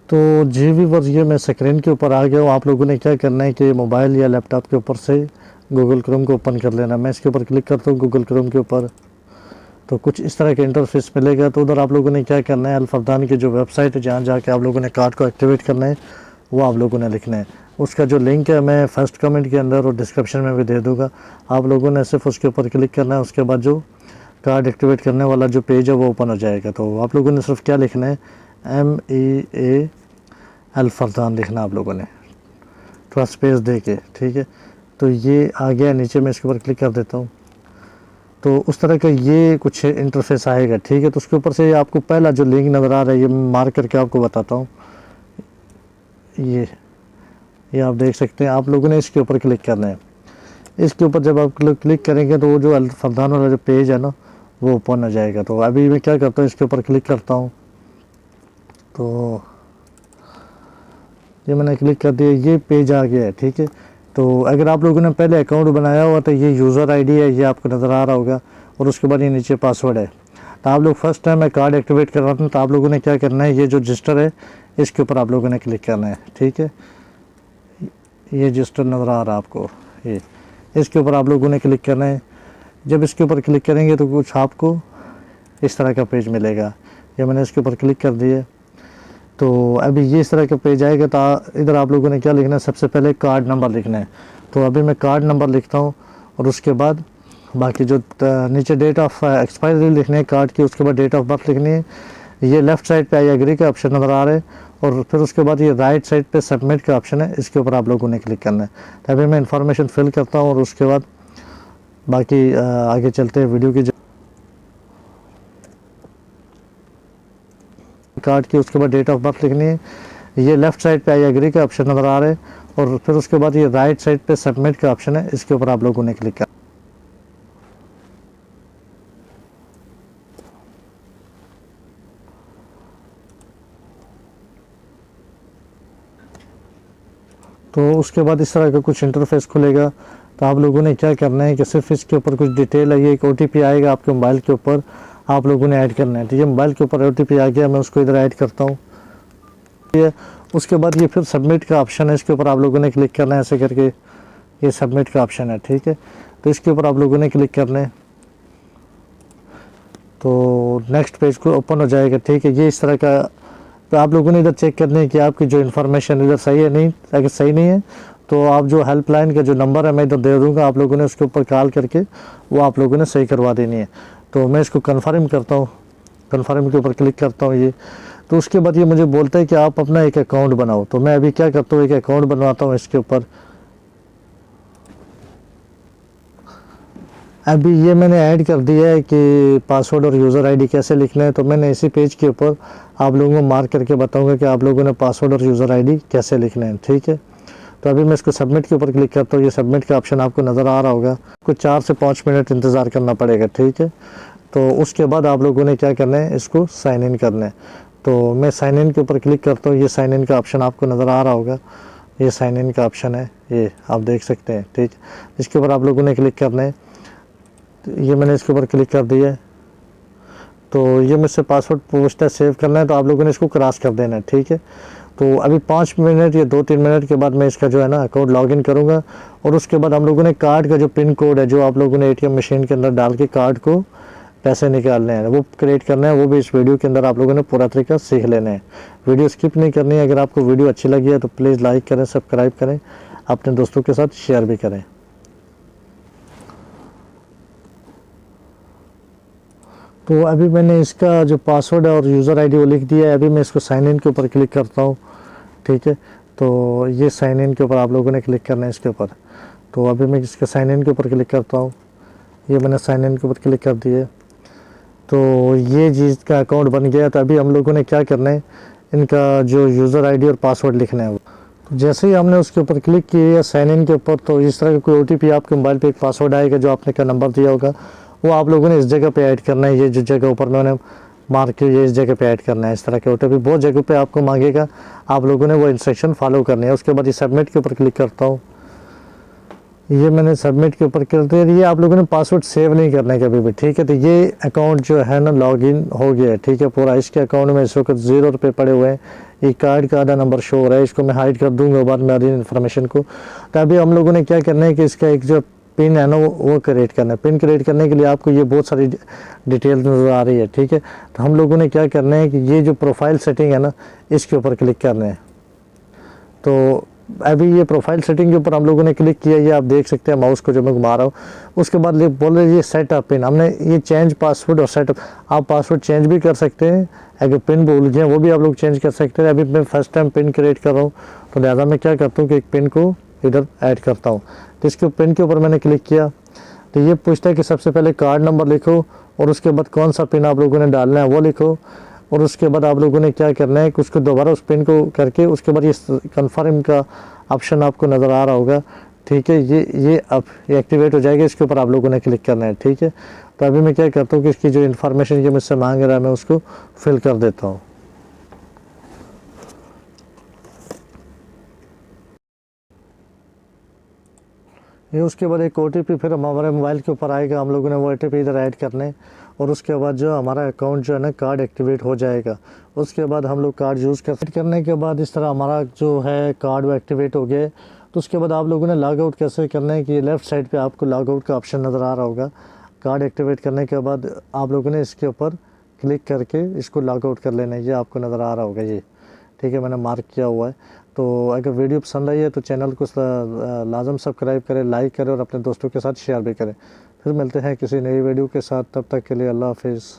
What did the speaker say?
तो जी व्यूअर्स, ये मैं स्क्रीन के ऊपर आ गया हूँ। आप लोगों ने क्या करना है कि मोबाइल या लैपटॉप के ऊपर से गूगल क्रोम को ओपन कर लेना। मैं इसके ऊपर क्लिक करता हूँ गूगल क्रोम के ऊपर, तो कुछ इस तरह का इंटरफेस मिलेगा। तो उधर आप लोगों ने क्या करना है, अल फरदान की जो वेबसाइट है जहाँ जाके आप लोगों ने कार्ड को एक्टिवेट करना है, वो आप लोगों ने लिखना है। उसका जो लिंक है मैं फर्स्ट कमेंट के अंदर और डिस्क्रिप्शन में भी दे दूँगा। आप लोगों ने सिर्फ उसके ऊपर क्लिक करना है, उसके बाद जो कार्ड एक्टिवेट करने वाला जो पेज है वो ओपन हो जाएगा। तो आप लोगों ने सिर्फ क्या लिखना है, MEA अल फरदान लिखना आप लोगों ने, थोड़ा स्पेस दे के, ठीक है। तो ये आ गया नीचे, मैं इसके ऊपर क्लिक कर देता हूँ। तो उस तरह का ये कुछ इंटरफेस आएगा, ठीक है। तो उसके ऊपर से आपको पहला जो लिंक नज़र आ रहा है, ये मार्क करके आपको बताता हूँ। ये आप देख सकते हैं। आप लोगों ने इसके ऊपर क्लिक करना है। इसके ऊपर जब आप क्लिक करेंगे तो वो जो अल फरदान वाला जो पेज है ना, वो ओपन हो जाएगा। तो अभी मैं क्या करता हूँ, इसके ऊपर क्लिक करता हूँ। तो ये मैंने क्लिक कर दिया, ये पेज आ गया है, ठीक है। तो अगर आप लोगों ने पहले अकाउंट बनाया हुआ तो ये यूज़र आईडी है, ये आपको नज़र आ रहा होगा, और उसके बाद ये नीचे पासवर्ड है। तो आप लोग फर्स्ट टाइम मैं कार्ड एक्टिवेट कर रहा था, तो आप लोगों ने क्या करना है, ये जो रजिस्टर है इसके ऊपर आप लोगों ने क्लिक करना है, ठीक है। ये रजिस्टर नज़र आ रहा है आपको, ये इसके ऊपर आप लोगों ने क्लिक करना है। जब इसके ऊपर क्लिक करेंगे तो कुछ आपको इस तरह का पेज मिलेगा। ये मैंने इसके ऊपर क्लिक कर दिया। तो अभी ये इस तरह का पेज आएगा। तो इधर आप लोगों ने क्या लिखना है, सबसे पहले कार्ड नंबर लिखना है। तो अभी मैं कार्ड नंबर लिखता हूँ, और उसके बाद बाकी जो नीचे डेट ऑफ एक्सपायरी लिखनी है कार्ड की, उसके बाद डेट ऑफ बर्थ लिखनी है। ये लेफ़्ट साइड पे आई एग्री का ऑप्शन नज़र आ रहा है, और फिर उसके बाद ये राइट साइड पे सबमिट का ऑप्शन है, इसके ऊपर आप लोगों ने क्लिक करना है। तो अभी मैं इन्फॉर्मेशन फिल करता हूँ, और उसके बाद बाकी आगे चलते हैं वीडियो की कार्ड की। उसके बाद डेट ऑफ बर्थ लिखनी है। ये लेफ़्ट साइड पे आई एग्री का ऑप्शन नज़र आ रहा है, और फिर उसके बाद ये राइट साइड पे सबमिट का ऑप्शन है, इसके ऊपर आप लोगों ने क्लिक करना। तो उसके बाद इस तरह का कुछ इंटरफेस खुलेगा। तो आप लोगों ने क्या करना है कि सिर्फ इसके ऊपर कुछ डिटेल है, ये एक OTP आएगा आपके मोबाइल के ऊपर, आप लोगों ने ऐड करना है। तो ये मोबाइल के ऊपर OTP आ गया, मैं उसको इधर ऐड करता हूँ। उसके बाद ये फिर सबमिट का ऑप्शन है, इसके ऊपर आप लोगों ने क्लिक करना है, ऐसे करके ये सबमिट का ऑप्शन है, ठीक है। तो इसके ऊपर आप लोगों ने क्लिक करना है, तो नेक्स्ट पेज को ओपन हो जाएगा, ठीक है। ये इस तरह का। तो आप लोगों ने इधर चेक करना है कि आपकी जो इन्फॉर्मेशन इधर सही है नहीं। अगर सही नहीं है तो आप जो हेल्पलाइन का जो नंबर है मैं इधर दे दूँगा, आप लोगों ने उसके ऊपर कॉल करके वो आप लोगों ने सही करवा देनी है। तो मैं इसको कन्फर्म करता हूँ, कन्फर्म के ऊपर क्लिक करता हूँ ये। तो उसके बाद ये मुझे बोलता है कि आप अपना एक अकाउंट बनाओ। तो मैं अभी क्या करता हूँ, एक अकाउंट बनवाता हूँ इसके ऊपर। अभी ये मैंने ऐड कर दिया है कि पासवर्ड और यूज़र आईडी कैसे लिखना है। तो मैंने इसी पेज के ऊपर आप लोगों को मार्क करके बताऊंगा कि आप लोगों ने पासवर्ड और यूज़र आईडी कैसे लिखना है, ठीक है। तो अभी मैं इसको सबमिट के ऊपर क्लिक करता हूँ। ये सबमिट का ऑप्शन आपको नज़र आ रहा होगा। कुछ 4 से 5 मिनट इंतज़ार करना पड़ेगा, ठीक है। तो उसके बाद आप लोगों ने क्या करना है, इसको साइन इन करना है। तो मैं साइन इन के ऊपर क्लिक करता हूँ। ये साइन इन का ऑप्शन आपको नज़र आ रहा होगा, ये साइन इन का ऑप्शन है, ये आप देख सकते हैं, ठीक। इसके ऊपर आप लोगों ने क्लिक करना है। तो ये मैंने इसके ऊपर क्लिक कर दिया है। तो ये मुझसे पासवर्ड पूछता है, सेव करना है, तो आप लोगों ने इसको क्रॉस कर देना है, ठीक है। तो अभी 5 मिनट या 2-3 मिनट के बाद मैं इसका जो है ना अकाउंट लॉगिन करूँगा, और उसके बाद हम लोगों ने कार्ड का जो पिन कोड है, जो आप लोगों ने ATM मशीन के अंदर डाल के कार्ड को पैसे निकालने हैं, वो क्रिएट करना है। वो भी इस वीडियो के अंदर आप लोगों ने पूरा तरीका सीख लेना है। वीडियो स्किप नहीं करनी है। अगर आपको वीडियो अच्छी लगी है तो प्लीज़ लाइक करें, सब्सक्राइब करें, अपने दोस्तों के साथ शेयर भी करें। तो अभी मैंने इसका जो पासवर्ड है और यूज़र आईडी वो लिख दिया है। अभी मैं इसको साइन इन के ऊपर क्लिक करता हूँ, ठीक है। तो ये साइन इन के ऊपर आप लोगों ने क्लिक करना है इसके ऊपर। तो अभी मैं इसके साइन इन के ऊपर क्लिक करता हूँ। ये मैंने साइन इन के ऊपर क्लिक कर दिए। तो ये चीज़ का अकाउंट बन गया। तो अभी हम लोगों ने क्या करना है, इनका जो यूज़र आईडी और पासवर्ड लिखना है वो। तो जैसे ही हमने उसके ऊपर क्लिक किया साइन इन के ऊपर, तो इस तरह का कोई OTP आपके मोबाइल पे एक पासवर्ड आएगा, जो आपने का नंबर दिया होगा, वो आप लोगों ने इस जगह पे ऐड करना है। ये जो जगह ऊपर मैंने मार्क की, ये इस जगह पे ऐड करना है। इस तरह के OTP बहुत जगह पे आपको मांगेगा, आप लोगों ने वो इंस्ट्रक्शन फॉलो करनी है। उसके बाद ये सबमिट के ऊपर क्लिक करता हूँ। ये मैंने सबमिट के ऊपर कर दिया। ये आप लोगों ने पासवर्ड सेव नहीं करना है कभी भी, ठीक है। तो ये अकाउंट जो है ना लॉगिन हो गया है, ठीक है पूरा। इसके अकाउंट में इस वक्त 0 रुपये पड़े हुए हैं। ये कार्ड का आधा नंबर शो हो रहा है, इसको मैं हाइड कर दूंगा बाद में आधी इन्फॉर्मेशन को। तो अभी हम लोगों ने क्या करना है कि इसका एक जो पिन है ना वो क्रिएट करना है। पिन क्रिएट करने के लिए आपको ये बहुत सारी डिटेल नज़र आ रही है, ठीक है। तो हम लोगों ने क्या करना है कि ये जो प्रोफाइल सेटिंग है ना इसके ऊपर क्लिक करना है। तो अभी ये प्रोफाइल सेटिंग के ऊपर हम लोगों ने क्लिक किया, ये आप देख सकते हैं माउस को जो मैं घुमा रहा हूँ। उसके बाद बोल रहे ये सेटअप पिन, हमने ये चेंज पासवर्ड और सेटअप, आप पासवर्ड चेंज भी कर सकते हैं, अगर पिन भूल गए वो भी आप लोग चेंज कर सकते हैं। अभी मैं फर्स्ट टाइम पिन क्रिएट कर रहा हूँ तो लिहाजा मैं क्या करता हूँ कि एक पिन को इधर ऐड करता हूँ। तो इसके पिन के ऊपर मैंने क्लिक किया तो ये पूछता है कि सबसे पहले कार्ड नंबर लिखो और उसके बाद कौन सा पिन आप लोगों ने डालना है वो लिखो, और उसके बाद आप लोगों ने क्या करना है कि उसको दोबारा उस पिन को करके उसके बाद ये कन्फर्म का ऑप्शन आपको नज़र आ रहा होगा, ठीक है। ये अब ये एक्टिवेट हो जाएगा, इसके ऊपर आप लोगों ने क्लिक करना है, ठीक है। तो अभी मैं क्या करता हूँ कि इसकी जो इन्फॉर्मेशन ये मुझसे मांग रहा है मैं उसको फिल कर देता हूँ। ये उसके बाद एक OTP फिर हमारे मोबाइल के ऊपर आएगा, हम लोगों ने वो OTP इधर ऐड करने, और उसके बाद जो हमारा अकाउंट जो है ना कार्ड एक्टिवेट हो जाएगा। उसके बाद हम लोग कार्ड यूज़ करने के बाद इस तरह हमारा जो है कार्ड वो एक्टिवेट हो गया। तो उसके बाद आप लोगों ने लॉग आउट कैसे करना है कि लेफ़्ट साइड पे आपको लॉग आउट का ऑप्शन नज़र आ रहा होगा। कार्ड एक्टिवेट करने के बाद आप लोगों ने इसके ऊपर क्लिक करके इसको लॉग आउट कर लेना है, ये आपको नज़र आ रहा होगा ये, ठीक है, मैंने मार्क किया हुआ है। तो अगर वीडियो पसंद आई है तो चैनल को लाजम सब्सक्राइब करें, लाइक करें और अपने दोस्तों के साथ शेयर भी करें। फिर मिलते हैं किसी नई वीडियो के साथ, तब तक के लिए अल्लाह हाफिज़।